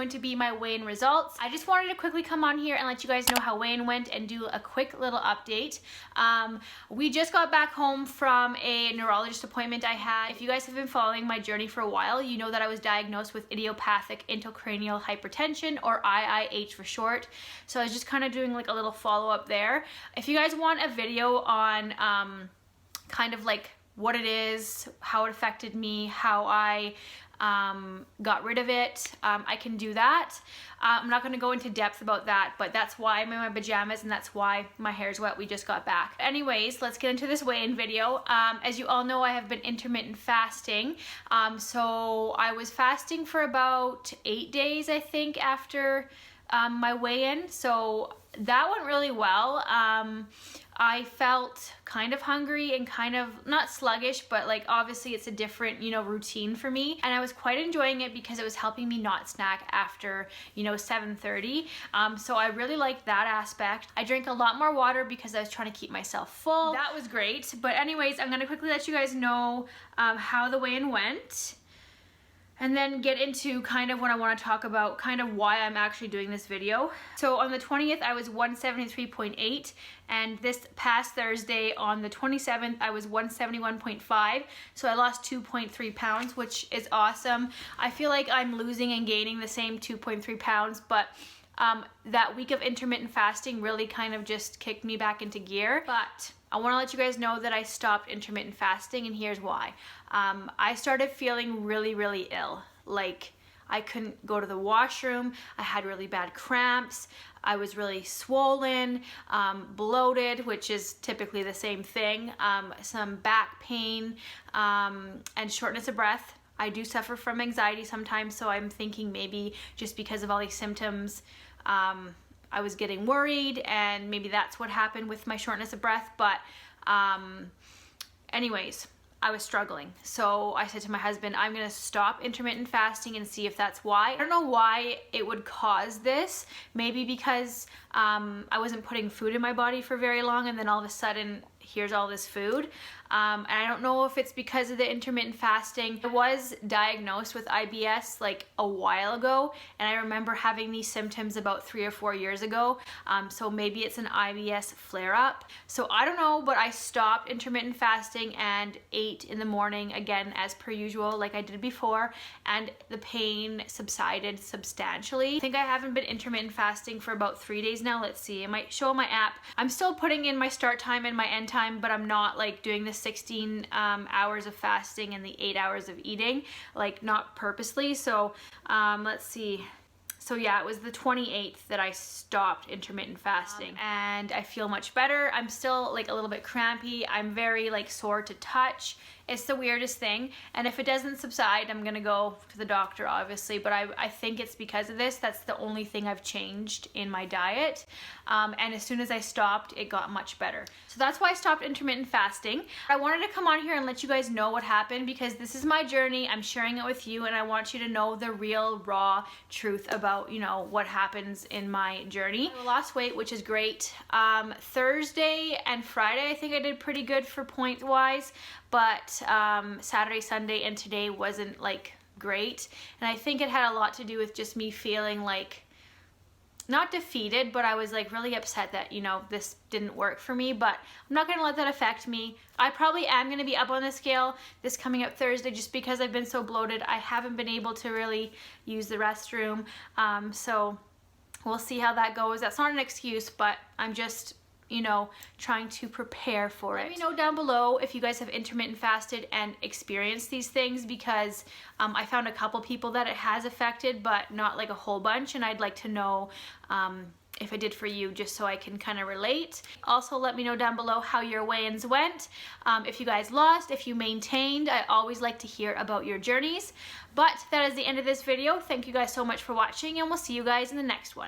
going to be my weigh-in results. I just wanted to quickly come on here and let you guys know how weigh-in went and do a quick little update. We just got back home from a neurologist appointment I had. If you guys have been following my journey for a while, you know that I was diagnosed with idiopathic intracranial hypertension, or IIH for short. So I was just kind of doing like a little follow-up there. If you guys want a video on kind of like what it is, how it affected me, how I got rid of it, I can do that. I'm not going to go into depth about that, but that's why I'm in my pajamas and that's why my hair's wet. We just got back. Anyways, let's get into this weigh-in video. As you all know, I have been intermittent fasting. So I was fasting for about 8 days, I think, after my weigh-in. So that went really well. I felt kind of hungry and kind of not sluggish, but like obviously it's a different, routine for me. And I was quite enjoying it because it was helping me not snack after, 7:30. So I really liked that aspect. I drank a lot more water because I was trying to keep myself full. That was great. But anyways, I'm gonna quickly let you guys know how the weigh-in went, and then get into kind of what I want to talk about, kind of why I'm actually doing this video. So on the 20th, I was 173.8, and this past Thursday on the 27th, I was 171.5, so I lost 2.3 pounds, which is awesome. I feel like I'm losing and gaining the same 2.3 pounds, but that week of intermittent fasting really kind of just kicked me back into gear. But I want to let you guys know that I stopped intermittent fasting, and here's why. I started feeling really, really ill. Like, I couldn't go to the washroom. I had really bad cramps. I was really swollen, bloated, which is typically the same thing, some back pain, and shortness of breath. I do suffer from anxiety sometimes, so I'm thinking maybe just because of all these symptoms, I was getting worried, and maybe that's what happened with my shortness of breath. But anyways, I was struggling. So I said to my husband, I'm gonna stop intermittent fasting and see if that's why. I don't know why it would cause this. Maybe because I wasn't putting food in my body for very long, and then all of a sudden, here's all this food. And I don't know if it's because of the intermittent fasting. I was diagnosed with IBS like a while ago, and I remember having these symptoms about 3 or 4 years ago. So maybe it's an IBS flare-up. So I don't know, but I stopped intermittent fasting and ate in the morning again as per usual, like I did before, and the pain subsided substantially. I think I haven't been intermittent fasting for about 3 days now. Let's see, it might show on my app. I'm still putting in my start time and my end time, but I'm not like doing the 16 hours of fasting and the 8 hours of eating, like not purposely. So let's see. So yeah, it was the 28th that I stopped intermittent fasting, and I feel much better. I'm still like a little bit crampy. I'm very like sore to touch. It's the weirdest thing, and if it doesn't subside, I'm gonna go to the doctor, obviously, but I think it's because of this. That's the only thing I've changed in my diet, and as soon as I stopped, it got much better. So that's why I stopped intermittent fasting. I wanted to come on here and let you guys know what happened, because this is my journey. I'm sharing it with you, and I want you to know the real, raw truth about, what happens in my journey. I lost weight, which is great. Thursday and Friday, I think I did pretty good for point-wise, but Saturday, Sunday, and today wasn't like great, and I think it had a lot to do with just me feeling like not defeated, but I was like really upset that this didn't work for me. But I'm not gonna let that affect me. I probably am gonna be up on the scale this coming up Thursday, just because I've been so bloated. I haven't been able to really use the restroom, so we'll see how that goes. That's not an excuse, but I'm just trying to prepare for it. Let me know down below if you guys have intermittent fasted and experienced these things, because I found a couple people that it has affected, but not like a whole bunch, and I'd like to know if it did for you, just so I can kind of relate. Also, let me know down below how your weigh-ins went. If you guys lost, if you maintained. I always like to hear about your journeys. But that is the end of this video. Thank you guys so much for watching, and we'll see you guys in the next one.